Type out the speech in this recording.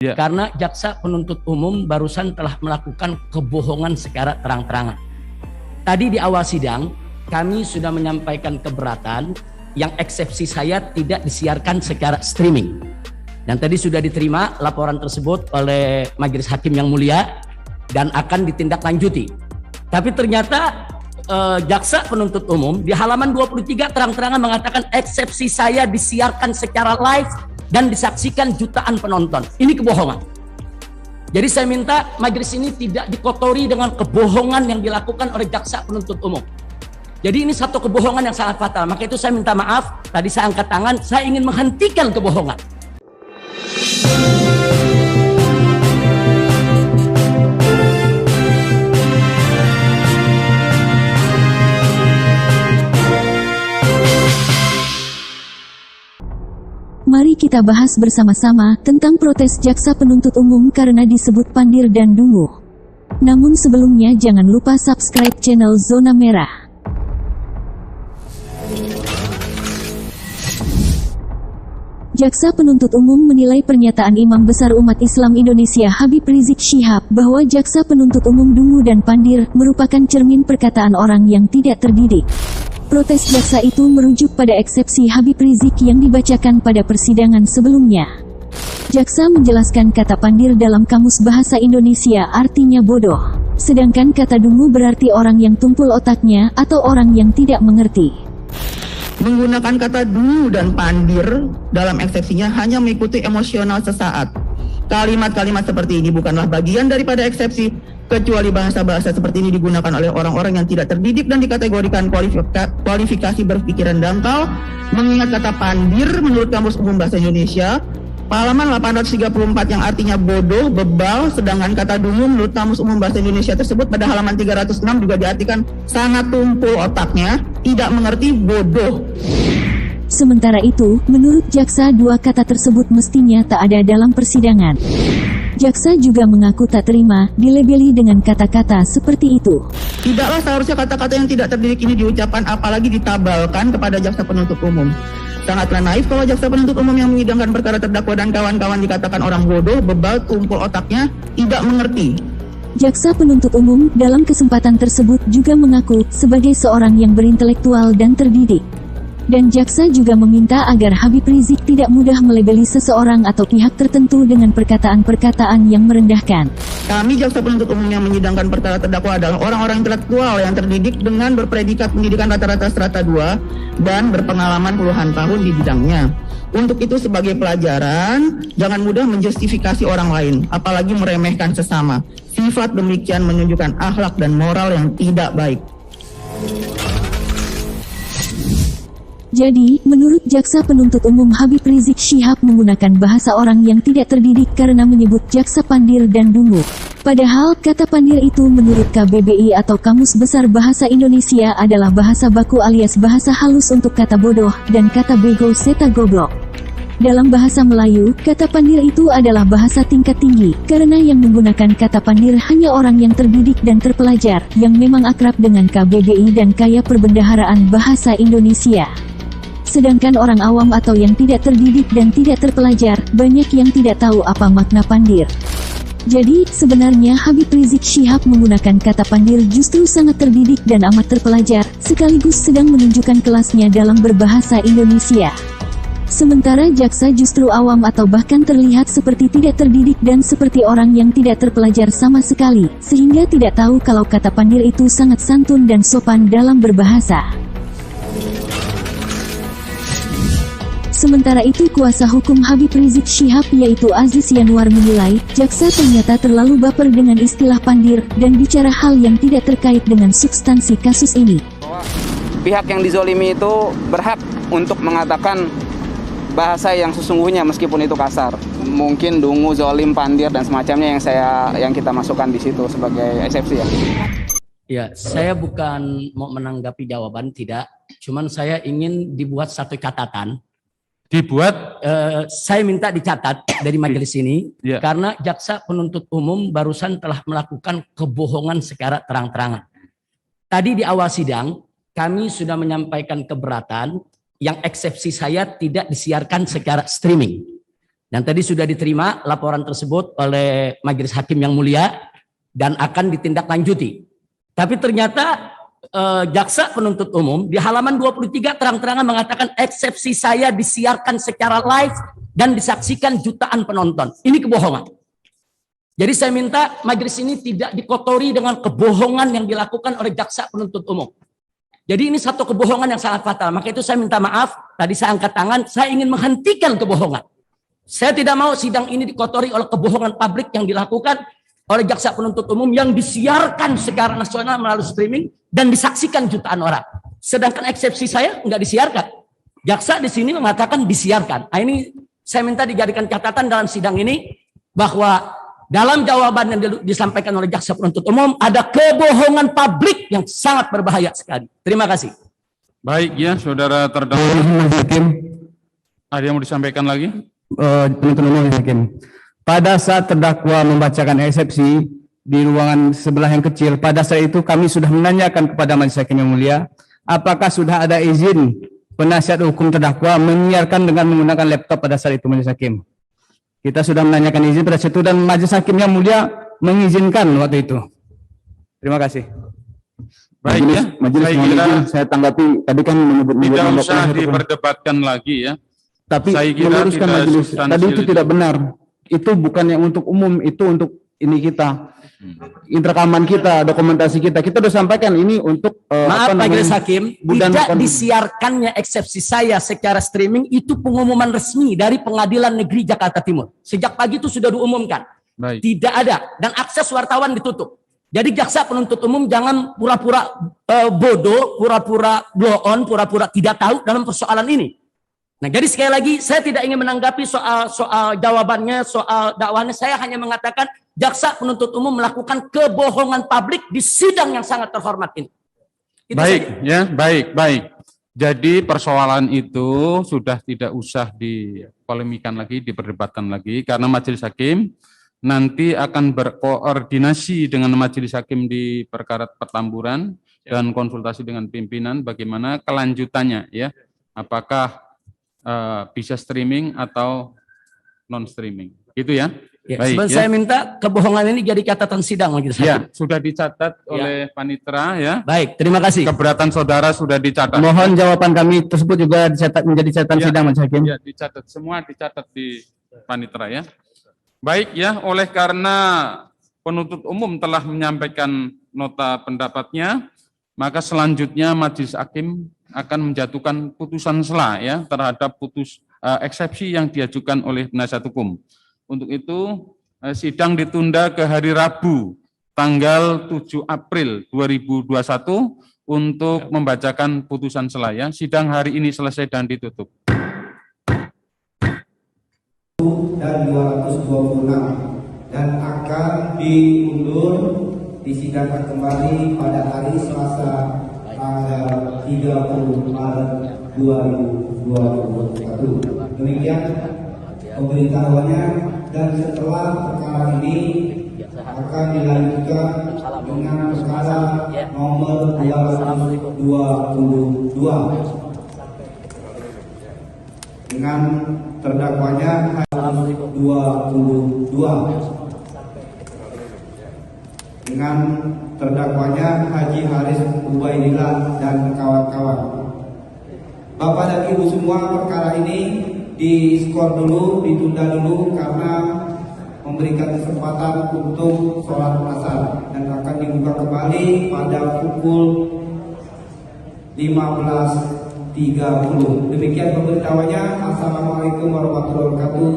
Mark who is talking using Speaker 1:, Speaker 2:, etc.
Speaker 1: Ya.
Speaker 2: Karena jaksa penuntut umum barusan telah melakukan kebohongan secara terang-terangan. Tadi di awal sidang kami sudah menyampaikan keberatan yang eksepsi saya tidak disiarkan secara streaming. Dan tadi sudah diterima laporan tersebut oleh Majelis Hakim yang mulia dan akan ditindaklanjuti. Tapi ternyata jaksa penuntut umum di halaman 23 terang-terangan mengatakan eksepsi saya disiarkan secara live dan disaksikan jutaan penonton. Ini kebohongan. Jadi saya minta majelis ini tidak dikotori dengan kebohongan yang dilakukan oleh jaksa penuntut umum. Jadi ini satu kebohongan yang sangat fatal. Maka itu saya minta maaf, tadi saya angkat tangan, saya ingin menghentikan kebohongan.
Speaker 3: Mari kita bahas bersama-sama tentang protes jaksa penuntut umum karena disebut pandir dan dungu. Namun sebelumnya jangan lupa subscribe channel Zona Merah. Jaksa penuntut umum menilai pernyataan Imam Besar Umat Islam Indonesia Habib Rizik Syihab bahwa jaksa penuntut umum dungu dan pandir merupakan cermin perkataan orang yang tidak terdidik. Protes jaksa itu merujuk pada eksepsi Habib Rizik yang dibacakan pada persidangan sebelumnya. Jaksa menjelaskan kata pandir dalam Kamus Bahasa Indonesia artinya bodoh, sedangkan kata dungu berarti orang yang tumpul otaknya atau orang yang tidak mengerti.
Speaker 4: Menggunakan kata dungu dan pandir dalam eksepsinya hanya mengikuti emosional sesaat. Kalimat-kalimat seperti ini bukanlah bagian daripada eksepsi, kecuali bahasa-bahasa seperti ini digunakan oleh orang-orang yang tidak terdidik dan dikategorikan kualifikasi berpikiran dangkal. Mengingat kata pandir menurut Kamus Umum Bahasa Indonesia halaman 834 yang artinya bodoh, bebal, sedangkan kata dungu menurut Kamus Umum Bahasa Indonesia tersebut pada halaman 306 juga diartikan sangat tumpul otaknya, tidak mengerti, bodoh.
Speaker 3: Sementara itu, menurut jaksa dua kata tersebut mestinya tak ada dalam persidangan. Jaksa juga mengaku tak terima dilabeli dengan kata-kata seperti itu.
Speaker 4: Tidaklah seharusnya kata-kata yang tidak terdidik ini diucapkan apalagi ditabalkan kepada jaksa penuntut umum. Sangatlah naif kalau jaksa penuntut umum yang menyidangkan perkara terdakwa dan kawan-kawan dikatakan orang bodoh, bebal, tumpul otaknya, tidak mengerti.
Speaker 3: Jaksa penuntut umum dalam kesempatan tersebut juga mengaku sebagai seorang yang berintelektual dan terdidik. Dan jaksa juga meminta agar Habib Rizik tidak mudah melabeli seseorang atau pihak tertentu dengan perkataan-perkataan yang merendahkan.
Speaker 4: Kami jaksa penuntut umum yang menyidangkan perkara terdakwa adalah orang-orang intelektual yang terdidik dengan berpredikat pendidikan rata-rata strata 2 dan berpengalaman puluhan tahun di bidangnya. Untuk itu sebagai pelajaran, jangan mudah menjustifikasi orang lain, apalagi meremehkan sesama. Sifat demikian menunjukkan akhlak dan moral yang tidak baik.
Speaker 3: Jadi, menurut jaksa penuntut umum Habib Rizik Syihab menggunakan bahasa orang yang tidak terdidik karena menyebut jaksa pandir dan dungu. Padahal, kata pandir itu menurut KBBI atau Kamus Besar Bahasa Indonesia adalah bahasa baku alias bahasa halus untuk kata bodoh, dan kata bego seta goblok. Dalam bahasa Melayu, kata pandir itu adalah bahasa tingkat tinggi, karena yang menggunakan kata pandir hanya orang yang terdidik dan terpelajar, yang memang akrab dengan KBBI dan kaya perbendaharaan bahasa Indonesia. Sedangkan orang awam atau yang tidak terdidik dan tidak terpelajar, banyak yang tidak tahu apa makna pandir. Jadi, sebenarnya Habib Rizik Syihab menggunakan kata pandir justru sangat terdidik dan amat terpelajar, sekaligus sedang menunjukkan kelasnya dalam berbahasa Indonesia. Sementara jaksa justru awam atau bahkan terlihat seperti tidak terdidik dan seperti orang yang tidak terpelajar sama sekali, sehingga tidak tahu kalau kata pandir itu sangat santun dan sopan dalam berbahasa. Sementara itu kuasa hukum Habib Rizik Syihab yaitu Aziz Yanwar menilai, jaksa ternyata terlalu baper dengan istilah pandir dan bicara hal yang tidak terkait dengan substansi kasus ini.
Speaker 5: Pihak yang dizolimi itu berhak untuk mengatakan bahasa yang sesungguhnya meskipun itu kasar. Mungkin dungu, zolim, pandir dan semacamnya yang kita masukkan di situ sebagai eksepsi ya.
Speaker 2: Ya, saya bukan mau menanggapi jawaban, tidak. Cuman saya ingin dibuat satu catatan. Saya minta dicatat dari majelis ini, karena jaksa penuntut umum barusan telah melakukan kebohongan secara terang-terangan. Tadi di awal sidang kami sudah menyampaikan keberatan yang eksepsi saya tidak disiarkan secara streaming. Dan tadi sudah diterima laporan tersebut oleh Majelis Hakim yang mulia dan akan ditindaklanjuti. Tapi ternyata jaksa penuntut umum di halaman 23 terang-terangan mengatakan eksepsi saya disiarkan secara live dan disaksikan jutaan penonton. Ini kebohongan. Jadi saya minta majelis ini tidak dikotori dengan kebohongan yang dilakukan oleh jaksa penuntut umum. Jadi ini satu kebohongan yang sangat fatal. Maka itu saya minta maaf, tadi saya angkat tangan, saya ingin menghentikan kebohongan. Saya tidak mau sidang ini dikotori oleh kebohongan publik yang dilakukan oleh jaksa penuntut umum yang disiarkan secara nasional melalui streaming dan disaksikan jutaan orang. Sedangkan eksepsi saya nggak disiarkan. Jaksa di sini mengatakan disiarkan. Nah, ini saya minta dijadikan catatan dalam sidang ini bahwa dalam jawaban yang disampaikan oleh jaksa penuntut umum ada kebohongan publik yang sangat berbahaya sekali. Terima kasih.
Speaker 1: Baik ya, saudara terdakwa. Ada yang mau disampaikan lagi?
Speaker 6: Penuntut umum Hakim. Pada saat terdakwa membacakan eksepsi di ruangan sebelah yang kecil, pada saat itu kami sudah menanyakan kepada Majelis Hakim yang mulia, apakah sudah ada izin penasihat hukum terdakwa menyiarkan dengan menggunakan laptop pada saat itu Majelis Hakim. Kita sudah menanyakan izin pada saat itu dan Majelis Hakim yang mulia mengizinkan waktu itu. Terima kasih.
Speaker 1: Baik ya,
Speaker 6: saya tanggapi tadi kan menyebut
Speaker 1: tidak usah diperdebatkan lagi ya.
Speaker 6: Tapi
Speaker 1: saya kira
Speaker 6: meluruskan majelis tadi itu tidak benar. Itu bukan yang untuk umum, itu untuk ini kita. Rekaman kita, dokumentasi kita sudah sampaikan ini untuk
Speaker 2: maaf Majelis Hakim, tidak disiarkannya eksepsi saya secara streaming itu pengumuman resmi dari Pengadilan Negeri Jakarta Timur. Sejak pagi itu sudah diumumkan.
Speaker 1: Baik.
Speaker 2: Tidak ada dan akses wartawan ditutup. Jadi jaksa penuntut umum jangan pura-pura bodoh, pura-pura blow on, pura-pura tidak tahu dalam persoalan ini. Nah, jadi sekali lagi saya tidak ingin menanggapi soal jawabannya, soal dakwahnya. Saya hanya mengatakan jaksa penuntut umum melakukan kebohongan publik di sidang yang sangat terhormat ini. Itu
Speaker 1: baik
Speaker 2: saja.
Speaker 1: ya, baik. Jadi persoalan itu sudah tidak usah dipolemikan lagi, diperdebatkan lagi, karena Majelis Hakim nanti akan berkoordinasi dengan Majelis Hakim di perkara Petamburan dan konsultasi dengan pimpinan bagaimana kelanjutannya ya, apakah bisa streaming atau non streaming, gitu ya.
Speaker 2: Ya,
Speaker 1: baik, ya.
Speaker 2: Saya minta kebohongan ini jadi catatan sidang Majelis Hakim.
Speaker 1: Ya, sudah dicatat oleh panitera ya.
Speaker 2: Baik, terima kasih.
Speaker 1: Keberatan saudara sudah dicatat.
Speaker 6: Mohon jawaban kami tersebut juga dicatat menjadi catatan sidang Majelis Hakim.
Speaker 1: Ya, dicatat, semua dicatat di panitera ya. Baik ya, oleh karena penuntut umum telah menyampaikan nota pendapatnya, maka selanjutnya Majelis Hakim akan menjatuhkan putusan sela ya terhadap eksepsi yang diajukan oleh penasihat hukum. Untuk itu sidang ditunda ke hari Rabu tanggal 7 April 2021 untuk membacakan putusan sela ya. Sidang hari ini selesai dan ditutup.
Speaker 7: Dan 226 dan akan diundur disidangkan kembali pada hari Selasa tanggal 30 Maret 2021. Demikian pemberitahuannya dan setelah perkara ini akan dilanjutkan dengan perkara nomor 222 dengan terdakwanya 22 dengan terdakwanya Haji Haris Ubaidillah dan kawan-kawan. Bapak dan Ibu semua, perkara ini diskor dulu, ditunda dulu karena memberikan kesempatan untuk sholat asar dan akan dibuka kembali pada pukul 15.30. Demikian pemberitahuannya. Assalamualaikum warahmatullahi wabarakatuh.